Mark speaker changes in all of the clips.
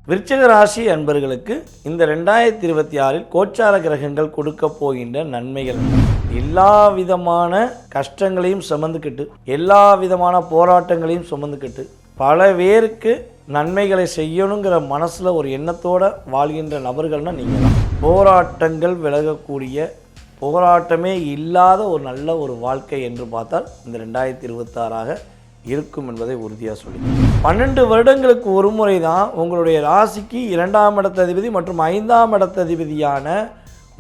Speaker 1: விருச்சிக ராசி அன்பர்களுக்கு இந்த 2026 கோச்சார கிரகங்கள் கொடுக்க போகின்ற நன்மைகள் எல்லா விதமான கஷ்டங்களையும் சுமந்துக்கிட்டு எல்லா விதமான போராட்டங்களையும் சுமந்துக்கிட்டு பல பேருக்கு நன்மைகளை செய்யணுங்கிற மனசில் ஒரு எண்ணத்தோடு வாழ்கின்ற நபர்கள்னால் நீங்கள் தான். போராட்டங்கள் விலகக்கூடிய போராட்டமே இல்லாத ஒரு நல்ல ஒரு வாழ்க்கை என்று பார்த்தால் இந்த 2026 இருக்கும் என்பதை உறுதியாக சொல்லி 12 வருடங்களுக்கு ஒரு முறை தான் உங்களுடைய ராசிக்கு 2ஆம் இடத்ததிபதி மற்றும் 5ஆம் இடத்ததிபதியான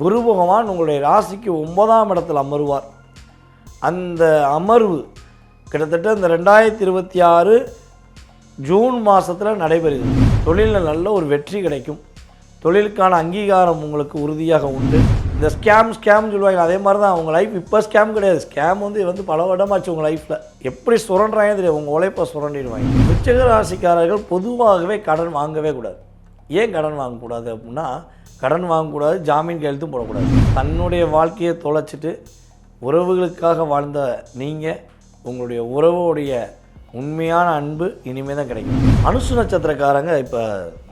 Speaker 1: குரு பகவான் உங்களுடைய ராசிக்கு 9ஆம் இடத்தில் அமருவார். அந்த அமர்வு கிட்டத்தட்ட இந்த 2026 ஜூன் மாதத்தில் நடைபெறுகிறது. தொழிலில் நல்ல ஒரு வெற்றி கிடைக்கும். தொழிலுக்கான அங்கீகாரம் உங்களுக்கு உறுதியாக உண்டு. இந்த ஸ்கேம் சொல்லுவாங்க, அதே மாதிரி தான் உங்கள் லைஃப் இப்போ ஸ்கேம் கிடையாது. ஸ்கேம் வந்து பல வருடமாச்சு உங்கள் லைஃப்பில். எப்படி சுரண்டுறாங்க தெரியும், உங்கள் உழைப்பை சுரண்டிடுவாங்க. விருச்சிக ராசிக்காரர்கள் பொதுவாகவே கடன் வாங்கவே கூடாது. ஏன் கடன் வாங்கக்கூடாது அப்படின்னா, கடன் வாங்கக்கூடாது, ஜாமீன் கையெழுத்தும் போடக்கூடாது. தன்னுடைய வாழ்க்கையை தொலைச்சிட்டு உறவுகளுக்காக வாழ்ந்த நீங்கள் உங்களுடைய உறவுடைய உண்மையான அன்பு இனிமேல் தான் கிடைக்கும். அனுசு நட்சத்திரக்காரங்க இப்போ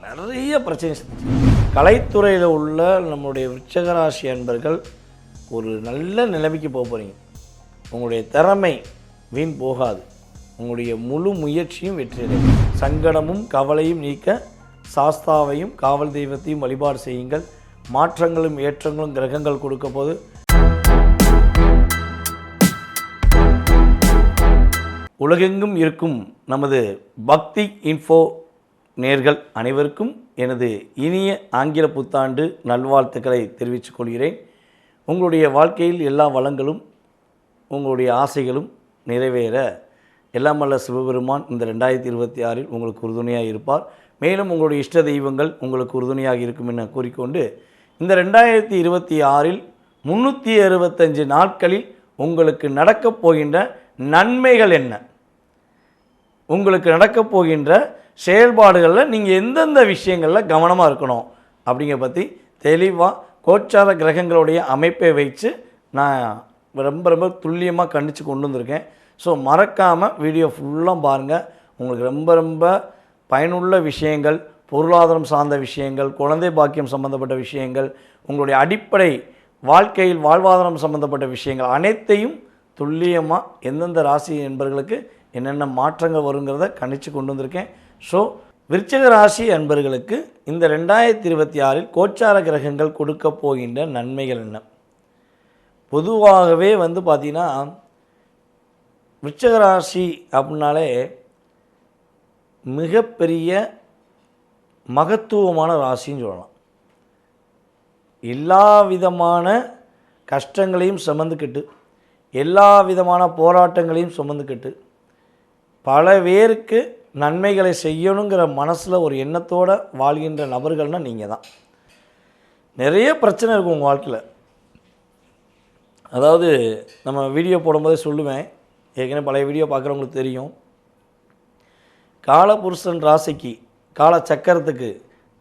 Speaker 1: நிறைய பிரச்சனை செஞ்சு கலைத்துறையில் உள்ள நம்முடைய விருச்சிக ராசி அன்பர்கள் ஒரு நல்ல நிலைமைக்கு போக போகிறீங்க. உங்களுடைய திறமை வீண் போகாது. உங்களுடைய முழு முயற்சியும் வெற்றியடையும். சங்கடமும் கவலையும் நீக்க சாஸ்தாவையும் காவல் தெய்வத்தையும் வழிபாடு செய்யுங்கள். மாற்றங்களும் ஏற்றங்களும் கிரகங்கள் கொடுக்க போது. உலகெங்கும் இருக்கும் நமது பக்தி இன்ஃபோ நேர்கள் அனைவருக்கும் எனது இனிய ஆங்கில புத்தாண்டு நல்வாழ்த்துக்களை தெரிவித்துக் கொள்கிறேன். உங்களுடைய வாழ்க்கையில் எல்லா வளங்களும் உங்களுடைய ஆசைகளும் நிறைவேற எல்லாம் வல்ல சிவபெருமான் இந்த 2026 உங்களுக்கு உறுதுணையாக இருப்பார். மேலும் உங்களுடைய இஷ்ட தெய்வங்கள் உங்களுக்கு உறுதுணையாக இருக்கும் என கூறிக்கொண்டு, இந்த 2026 365 நாட்களில் உங்களுக்கு நடக்கப் போகின்ற நன்மைகள் என்ன, உங்களுக்கு நடக்கப் போகின்ற செயல்பாடுகளில் நீங்கள் எந்தெந்த விஷயங்களில் கவனமாக இருக்கணும் அப்படிங்கிற பற்றி தெளிவாக கோச்சார கிரகங்களுடைய அமைப்பை வச்சு நான் ரொம்ப துல்லியமாக கண்டித்து கொண்டு வந்திருக்கேன். ஸோ மறக்காமல் வீடியோ ஃபுல்லாக பாருங்கள். உங்களுக்கு ரொம்ப பயனுள்ள விஷயங்கள், பொருளாதாரம் சார்ந்த விஷயங்கள், குழந்தை பாக்கியம் சம்பந்தப்பட்ட விஷயங்கள், உங்களுடைய அடிப்படை வாழ்க்கையில் வாழ்வாதாரம் சம்பந்தப்பட்ட விஷயங்கள் அனைத்தையும் துல்லியமாக எந்தெந்த ராசி என்பவர்களுக்கு என்னென்ன மாற்றங்கள் வருங்கிறத கணிச்சு கொண்டு வந்திருக்கேன். ஸோ விருச்சிக ராசி அன்பர்களுக்கு இந்த 2026 கோச்சார கிரகங்கள் கொடுக்க போகின்ற நன்மைகள் என்ன? பொதுவாகவே பார்த்திங்கன்னா விருச்சிக ராசி அப்படின்னாலே மிகப்பெரிய மகத்துவமான ராசின்னு சொல்லலாம். எல்லா விதமான கஷ்டங்களையும் சுமந்துக்கிட்டு எல்லா விதமான போராட்டங்களையும் சுமந்துக்கிட்டு பல பேருக்கு நன்மைகளை செய்யணுங்கிற மனசில் ஒரு எண்ணத்தோடு வாழ்கின்ற நபர்கள்னால் நீங்கள் தான். நிறைய பிரச்சனை இருக்கும் உங்கள் வாழ்க்கையில். அதாவது நம்ம வீடியோ போடும்போதே சொல்லுவேன், ஏற்கனவே பழைய வீடியோ பார்க்குறவங்களுக்கு தெரியும், காலபுருஷன் ராசிக்கு கால சக்கரத்துக்கு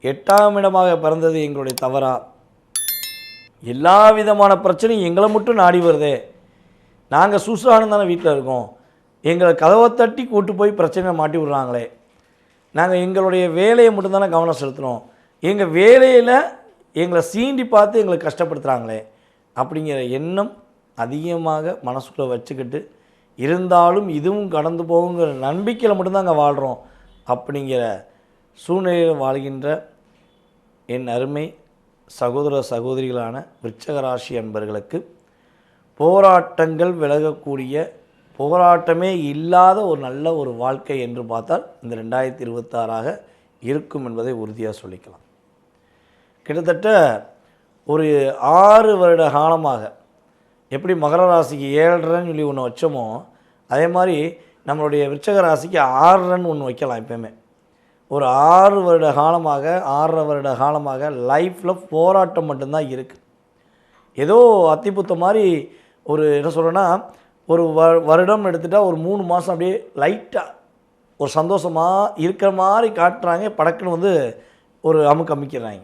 Speaker 1: 8ஆம் இடமாக பிறந்தது எங்களுடைய தவறா? எல்லா விதமான பிரச்சனையும் எங்களை மட்டும் நாடி வருதே, நாங்கள் சூசானு தானே வீட்டில் இருக்கோம், எங்களை கதவை தட்டி கூட்டு போய் பிரச்சனையை மாட்டி விட்றாங்களே, நாங்கள் எங்களுடைய வேலையை மட்டும்தானே கவனம் செலுத்துகிறோம், எங்கள் வேலையில் எங்களை சீண்டி பார்த்து எங்களை கஷ்டப்படுத்துகிறாங்களே அப்படிங்கிற எண்ணம் அதிகமாக மனசுக்குள்ளே வச்சுக்கிட்டு, இருந்தாலும் இதுவும் கடந்து போகுங்கிற நம்பிக்கையில் மட்டும்தாங்க வாழ்கிறோம் அப்படிங்கிற சூழ்நிலையில் வாழ்கின்ற என் அருமை சகோதர சகோதரிகளான விருச்சிக ராசி அன்பர்களுக்கு போராட்டங்கள் விலகக்கூடிய போராட்டமே இல்லாத ஒரு நல்ல ஒரு வாழ்க்கை என்று பார்த்தால் இந்த 2026 இருக்கும் என்பதை உறுதியாக சொல்லிக்கலாம். கிட்டத்தட்ட ஒரு 6 வருட காலமாக எப்படி மகர ராசிக்கு 7 ரன் சொல்லி ஒன்று வச்சோமோ, அதே மாதிரி நம்மளுடைய விருச்சிக ராசிக்கு 6 ரன் ஒன்று வைக்கலாம். எப்போயுமே ஒரு 6 வருட காலமாக 6.5 வருட காலமாக லைஃப்பில் போராட்டம் மட்டும்தான் இருக்குது. ஏதோ அத்திப்புத்த மாதிரி ஒரு என்ன சொல்கிறேன்னா, ஒரு வருடம் எடுத்துகிட்டா ஒரு 3 மாதம் அப்படியே லைட்டாக ஒரு சந்தோஷமாக இருக்கிற மாதிரி காட்டுறாங்க. படக்குன்னு ஒரு அமைக்கிறாங்க.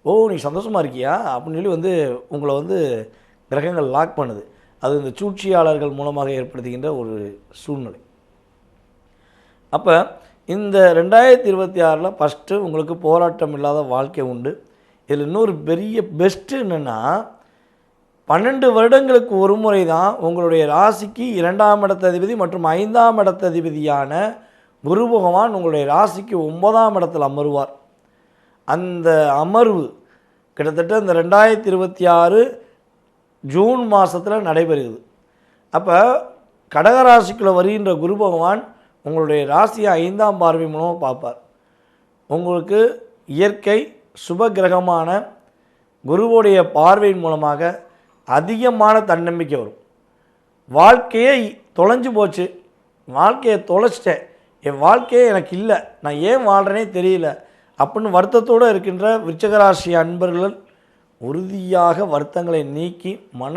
Speaker 1: ஓ நீ சந்தோஷமாக இருக்கியா அப்படின்னு சொல்லி உங்களை கிரகங்கள் லாக் பண்ணுது. அது இந்த சூழ்ச்சியாளர்கள் மூலமாக ஏற்படுத்துகின்ற ஒரு சூழ்நிலை. அப்போ இந்த 2026 ஃபஸ்ட்டு உங்களுக்கு போராட்டம் இல்லாத வாழ்க்கை உண்டு. இதில் இன்னொரு பெரிய பெஸ்ட்டு என்னென்னா 12 வருடங்களுக்கு ஒரு முறை தான் உங்களுடைய ராசிக்கு 2ஆம் இடத்ததிபதி மற்றும் 5ஆம் இடத்ததிபதியான குரு பகவான் உங்களுடைய ராசிக்கு 9ஆம் இடத்தில் அமருவார். அந்த அமர்வு கிட்டத்தட்ட இந்த 2026 ஜூன் மாதத்தில் நடைபெறுகிறது. அப்போ கடகராசிக்குள்ளே வருகின்ற குரு பகவான் உங்களுடைய ராசியை 5ஆம் பார்வை மூலமாக பார்ப்பார். உங்களுக்கு இயற்கை சுப கிரகமான குருவுடைய பார்வையின் மூலமாக அதிகமான தன்னம்பிக்கை வரும். வாழ்க்கையே தொலைஞ்சு போச்சு, வாழ்க்கையை தொலைச்சிட்டேன், என் வாழ்க்கையே எனக்கு இல்லை, நான் ஏன் வாழ்கிறேனே தெரியல அப்படின்னு வருத்தத்தோடு இருக்கின்ற விருச்சிகராசி அன்பர்கள் உறுதியாக வருத்தங்களை நீக்கி மன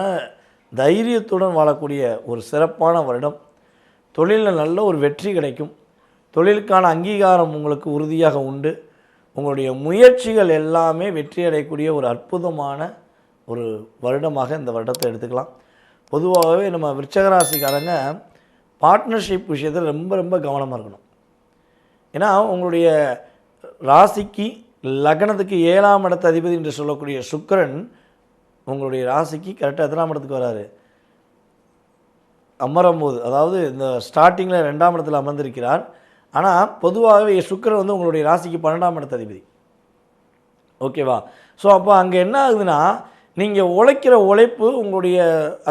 Speaker 1: தைரியத்துடன் வாழக்கூடிய ஒரு சிறப்பான வருடம். தொழிலில் நல்ல ஒரு வெற்றி கிடைக்கும். தொழிலுக்கான அங்கீகாரம் உங்களுக்கு உறுதியாக உண்டு. உங்களுடைய முயற்சிகள் எல்லாமே வெற்றி அடையக்கூடிய ஒரு அற்புதமான ஒரு வருடமாக இந்த வருடத்தை எடுத்துக்கலாம். பொதுவாகவே நம்ம விருச்சிகராசிக்காரங்க பார்ட்னர்ஷிப் விஷயத்தில் ரொம்ப ரொம்ப கவனமாக இருக்கணும். ஏன்னா உங்களுடைய ராசிக்கு லக்னத்துக்கு 7ஆம் இடத்து அதிபதி என்று சொல்லக்கூடிய சுக்கிரன் உங்களுடைய ராசிக்கு கரெக்டாக எத்தனாம் இடத்துக்கு வராரு, அமரும்போது, அதாவது இந்த ஸ்டார்டிங்கில் 2ஆம் இடத்தில் அமர்ந்திருக்கிறார். ஆனால் பொதுவாகவே சுக்கிரன் வந்து உங்களுடைய ராசிக்கு 12ஆம் இடத்து அதிபதி. ஓகேவா? ஸோ அப்போ அங்கே என்ன ஆகுதுன்னா, நீங்கள் உழைக்கிற உழைப்பு, உங்களுடைய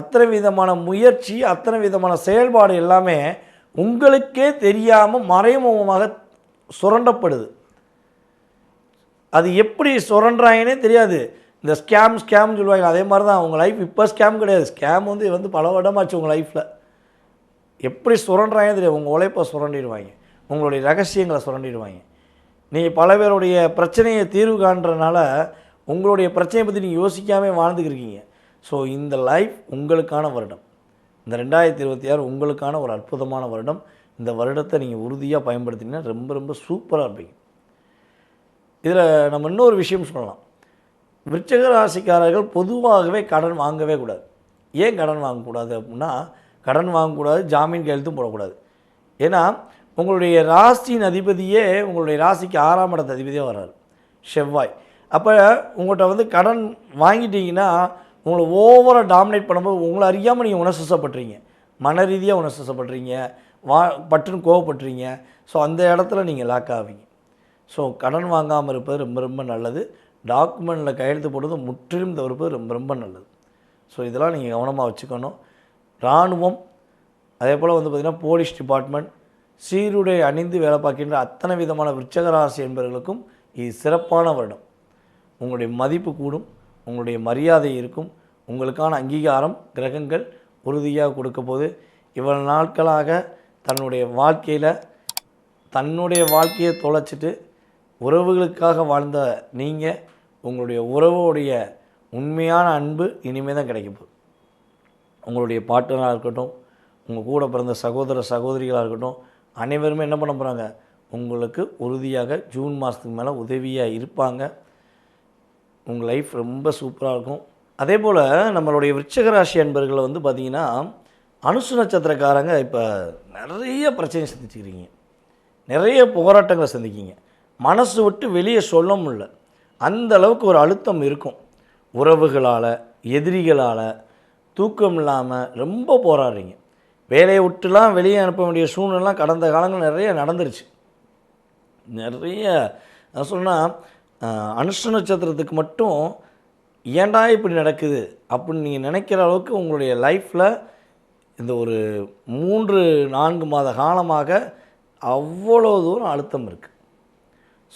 Speaker 1: அத்தனை விதமான முயற்சி, அத்தனை விதமான செயல்பாடு எல்லாமே உங்களுக்கே தெரியாமல் மறைமுகமாக சுரண்டப்படுது. அது எப்படி சுரண்டுறாங்கன்னே தெரியாது. இந்த ஸ்கேம்னு சொல்லுவாங்க, அதே மாதிரி தான் உங்கள் லைஃப். இப்போ ஸ்கேம் கிடையாது, ஸ்கேம் வந்து பல வருடமாச்சு உங்கள் லைஃப்பில். எப்படி சுரண்டுறாங்கன்னு தெரியாது. உங்கள் உழைப்பை சுரண்டிடுவாங்க, உங்களுடைய ரகசியங்களை சுரண்டிடுவாங்க. நீங்கள் பல பேருடைய பிரச்சனையை தீர்வு காண்றதுனால உங்களுடைய பிரச்சனையை பற்றி நீங்கள் யோசிக்காமல் வாழ்ந்துக்கிருக்கீங்க. ஸோ இந்த லைஃப் உங்களுக்கான வருடம். இந்த 2026 உங்களுக்கான ஒரு அற்புதமான வருடம். இந்த வருடத்தை நீங்கள் உறுதியாக பயன்படுத்தினீங்கன்னா ரொம்ப ரொம்ப சூப்பராக இருப்பீங்க. இதில் நம்ம இன்னொரு விஷயம் சொல்லலாம். விருச்சிக ராசிக்காரர்கள் பொதுவாகவே கடன் வாங்கவே கூடாது. ஏன் கடன் வாங்கக்கூடாது அப்படின்னா, கடன் வாங்கக்கூடாது, ஜாமீன் கையெழுத்தும் போடக்கூடாது. ஏன்னா உங்களுடைய ராசியின் அதிபதியே உங்களுடைய ராசிக்கு 6ஆம் இடத்து அதிபதியாக வர்றார், செவ்வாய். அப்போ உங்கள்கிட்ட வந்து கடன் வாங்கிட்டீங்கன்னா உங்களை ஓவராக டாமினேட் பண்ணும்போது உங்களை அறியாமல் நீங்கள் உணர்ச்சிசப்படுறீங்க, மன ரீதியாக உணர்ச்சிசப்படுறீங்க, பட்டுன்னு கோவப்படுறீங்க. ஸோ அந்த இடத்துல நீங்கள் லாக் ஆவீங்க. ஸோ கடன் வாங்காமல் இருப்பது ரொம்ப ரொம்ப நல்லது. டாக்குமெண்ட்டில் கையெழுத்து போடுறது முற்றிலும் தவிர்ப்பது ரொம்ப ரொம்ப நல்லது. ஸோ இதெல்லாம் நீங்கள் கவனமாக வச்சுக்கணும். இராணுவம், அதே போல் வந்து பார்த்திங்கன்னா போலீஸ் டிபார்ட்மெண்ட், சீருடை அணிந்து வேலை பார்க்கின்ற அத்தனை விதமான விருச்சிக ராசி என்பவர்களுக்கும் இது சிறப்பான வருடம். உங்களுடைய மதிப்பு கூடும், உங்களுடைய மரியாதை இருக்கும், உங்களுக்கான அங்கீகாரம் கிரகங்கள் உறுதியாக கொடுக்க போது. இவ்வளவு நாட்களாக தன்னுடைய வாழ்க்கையை தொலைச்சிட்டு உறவுகளுக்காக வாழ்ந்த நீங்கள், உங்களுடைய உறவுடைய உண்மையான அன்பு இனிமேல் தான் கிடைக்க போகுது. உங்களுடைய பார்ட்னராக இருக்கட்டும், உங்கள் கூட பிறந்த சகோதர சகோதரிகளாக இருக்கட்டும், அனைவருமே என்ன பண்ண போகிறாங்க, உங்களுக்கு உறுதியாக ஜூன் மாதத்துக்கு மேலே உதவியாக இருப்பாங்க. உங்கள் லைஃப் ரொம்ப சூப்பராக இருக்கும். அதே போல் நம்மளுடைய விருச்சிக ராசி அன்பர்களை வந்து பார்த்திங்கன்னா, அனுச நட்சத்திரக்காரங்க இப்போ நிறைய பிரச்சனை சந்திச்சுக்கிறீங்க, நிறைய போராட்டங்களை சந்திக்கிங்க. மனசு விட்டு வெளியே சொல்ல முடியல, அந்த அளவுக்கு ஒரு அழுத்தம் இருக்கும். உறவுகளால், எதிரிகளால் தூக்கம் இல்லாமல் ரொம்ப போராடுறீங்க. வேலையை விட்டுலாம் வெளியே அனுப்ப வேண்டிய சூழ்நிலாம் கடந்த காலங்கள் நிறைய நடந்துருச்சு. நிறைய சொன்னால் அனுஷ நட்சத்திரத்துக்கு மட்டும் ஏன்டா இப்படி நடக்குது அப்படின்னு நீங்கள் நினைக்கிற அளவுக்கு உங்களுடைய லைஃப்பில் இந்த ஒரு 3-4 மாத காலமாக அவ்வளோ தூரம் அழுத்தம் இருக்குது.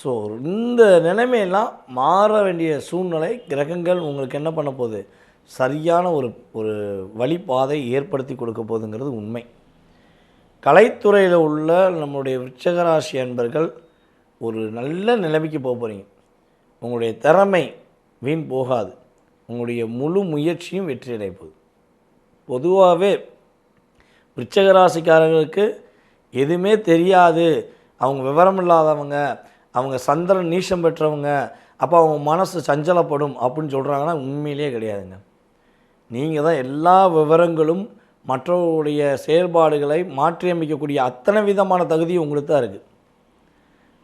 Speaker 1: ஸோ இந்த நிலைமையெல்லாம் மாற வேண்டிய சூழ்நிலை கிரகங்கள் உங்களுக்கு என்ன பண்ண போகுது, சரியான ஒரு வழிபாதை ஏற்படுத்தி கொடுக்க போகுதுங்கிறது உண்மை. கலைத்துறையில் உள்ள நம்முடைய விருச்சிக ராசி அன்பர்கள் ஒரு நல்ல நிலைமைக்கு போக போகிறீங்க. உங்களுடைய திறமை வீண் போகாது, உங்களுடைய முழு முயற்சியும் வெற்றி அடைய போகுது. பொதுவாகவே விருச்சிக ராசிக்காரர்களுக்கு எதுவுமே தெரியாது, அவங்க விவரம் இல்லாதவங்க, அவங்க சந்திரன் நீச்சம் பெற்றவங்க, அப்போ அவங்க மனசு சஞ்சலப்படும் அப்படின்னு சொல்கிறாங்கன்னா உண்மையிலே கிடையாதுங்க. நீங்கள் தான் எல்லா விவரங்களும் மற்றவருடைய செயல்பாடுகளை மாற்றியமைக்கக்கூடிய அத்தனை விதமான தகுதியும் உங்களுக்கு தான் இருக்குது.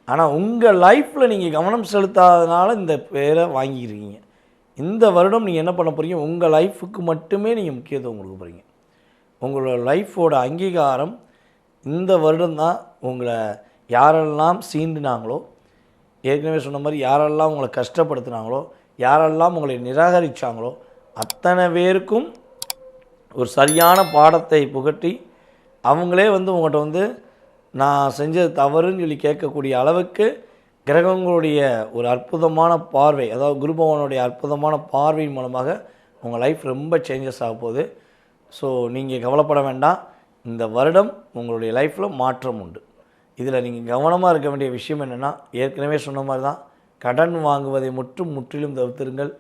Speaker 1: ஆனால் உங்கள் லைஃப்பில் நீங்கள் கவனம் செலுத்தாதனால இந்த பேரை வாங்கிக்கிறீங்க. இந்த வருடம் நீங்கள் என்ன பண்ண போகிறீங்க, உங்கள் லைஃபுக்கு மட்டுமே நீங்கள் முக்கியத்துவம் கொடுக்க போகிறீங்க. உங்களோட லைஃபோட அங்கீகாரம் இந்த வருடம் தான். உங்களை யாரெல்லாம் சீண்டினாங்களோ, ஏற்கனவே சொன்ன மாதிரி யாரெல்லாம் உங்களை கஷ்டப்படுத்தினாங்களோ, யாரெல்லாம் உங்களை நிராகரித்தாங்களோ அத்தனை பேருக்கும் ஒரு சரியான பாடத்தை புகட்டி அவங்களே உங்கள்கிட்ட நான் செஞ்சது தவறுன்னு சொல்லி கேட்கக்கூடிய அளவுக்கு கிரகங்களுடைய ஒரு அற்புதமான பார்வை, அதாவது குரு பகவானுடைய அற்புதமான பார்வையின் மூலமாக உங்கள் லைஃப் ரொம்ப சேஞ்சஸ் ஆக போகுது. ஸோ நீங்கள் கவலைப்பட வேண்டாம். இந்த வருடம் உங்களுடைய லைஃப்பில் மாற்றம் உண்டு. இதில் நீங்கள் கவனமாக இருக்க வேண்டிய விஷயம் என்னென்னா, ஏற்கனவே சொன்ன மாதிரி தான், கடன் வாங்குவதை மட்டும் முற்றிலும் தவிர்த்துருங்கள்.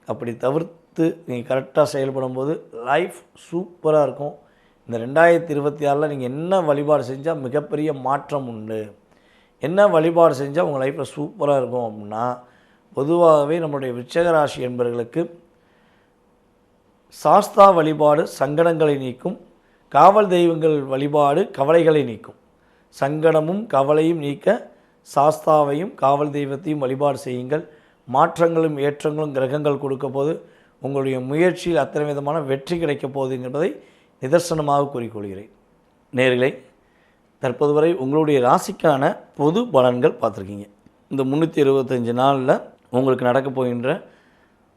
Speaker 1: அப்படி தவிர்த்து நீங்கள் கரெக்டாக செயல்படும் போது லைஃப் சூப்பராக இருக்கும். இந்த 2026 நீங்கள் என்ன வழிபாடு செஞ்சால் மிகப்பெரிய மாற்றம் உண்டு, என்ன வழிபாடு செஞ்சால் உங்கள் லைஃப்பில் சூப்பராக இருக்கும் அப்படின்னா, பொதுவாகவே நம்மளுடைய விருச்சிக ராசி என்பவர்களுக்கு சாஸ்தா வழிபாடு சங்கடங்களை நீக்கும், காவல் தெய்வங்கள் வழிபாடு கவலைகளை நீக்கும். சங்கடமும் கவலையும் நீக்க சாஸ்தாவையும் காவல் தெய்வத்தையும் வழிபாடு செய்யுங்கள். மாற்றங்களும் ஏற்றங்களும் கிரகங்கள் கொடுக்க போது உங்களுடைய முயற்சியில் அத்தனை விதமான வெற்றி கிடைக்கப் போகுது என்பதை நிதர்சனமாக கூறிக்கொள்கிறேன். நேயர்களே, தற்போது வரை உங்களுடைய ராசிக்கான பொது பலன்கள் பார்த்துருக்கீங்க. இந்த 365 நாளில் உங்களுக்கு நடக்கப் போகின்ற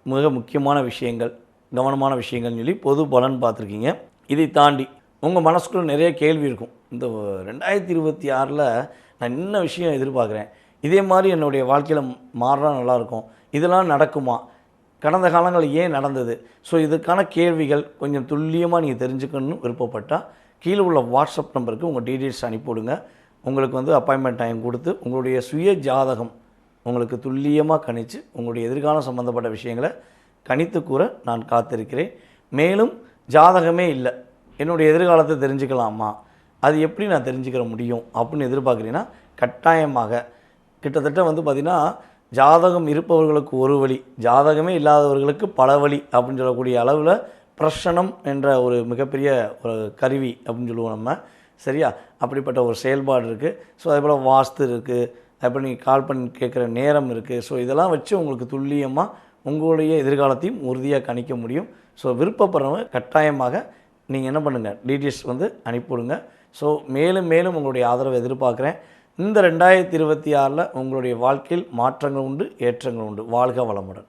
Speaker 1: மிக முக்கியமான விஷயங்கள், கவனமான விஷயங்கள்னு சொல்லி பொது பலன் பார்த்துருக்கீங்க. இதை தாண்டி உங்கள் மனசுக்குள்ள நிறைய கேள்வி இருக்கும். இந்த 2026 நான் என்ன விஷயம் எதிர்பார்க்குறேன், இதே மாதிரி என்னுடைய வாழ்க்கையில் மாறினா நல்லாயிருக்கும், இதெல்லாம் நடக்குமா, கடந்த காலங்களில் ஏன் நடந்தது? ஸோ இதுக்கான கேள்விகள் கொஞ்சம் துல்லியமாக நீங்கள் தெரிஞ்சுக்கணும்னு விருப்பப்பட்டால் கீழே உள்ள வாட்ஸ்அப் நம்பருக்கு உங்கள் டீட்டெயில்ஸ் அனுப்பிவிடுங்க. உங்களுக்கு அப்பாயின்மெண்ட் டைம் கொடுத்து உங்களுடைய சுய ஜாதகம் உங்களுக்கு துல்லியமாக கணித்து உங்களுடைய எதிர்காலம் சம்மந்தப்பட்ட விஷயங்களை கணித்து கூற நான் காத்திருக்கிறேன். மேலும் ஜாதகமே இல்லை, என்னுடைய எதிர்காலத்தை தெரிஞ்சுக்கலாமா, அது எப்படி நான் தெரிஞ்சுக்கிற முடியும் அப்படின்னு எதிர்பார்க்குறீங்கன்னா கட்டாயமாக கிட்டத்தட்ட பார்த்திங்கன்னா ஜாதகம் இருப்பவர்களுக்கு ஒரு வழி, ஜாதகமே இல்லாதவர்களுக்கு பல வழி அப்படின்னு சொல்லக்கூடிய அளவில் பிரசனம் என்ற ஒரு மிகப்பெரிய ஒரு கருவி அப்படின்னு சொல்லுவோம் நம்ம, சரியா? அப்படிப்பட்ட ஒரு செயல்பாடு இருக்குது. ஸோ அதே போல் வாஸ்து இருக்குது, அதுபோல் நீங்கள் கால் பண்ணி கேட்குற நேரம் இருக்குது. ஸோ இதெல்லாம் வச்சு உங்களுக்கு துல்லியமாக உங்களுடைய எதிர்காலத்தையும் உறுதியாக கணிக்க முடியும். ஸோ விருப்பப்படுறவங்க கட்டாயமாக நீங்கள் என்ன பண்ணுங்கள், டீட்டெயில்ஸ் அனுப்பிவிடுங்க. ஸோ மேலும் மேலும் உங்களுடைய ஆதரவை எதிர்பார்க்குறேன். இந்த 2026 உங்களுடைய வாழ்க்கையில் மாற்றங்கள் உண்டு, ஏற்றங்கள் உண்டு. வாழ்க வளமுடன்.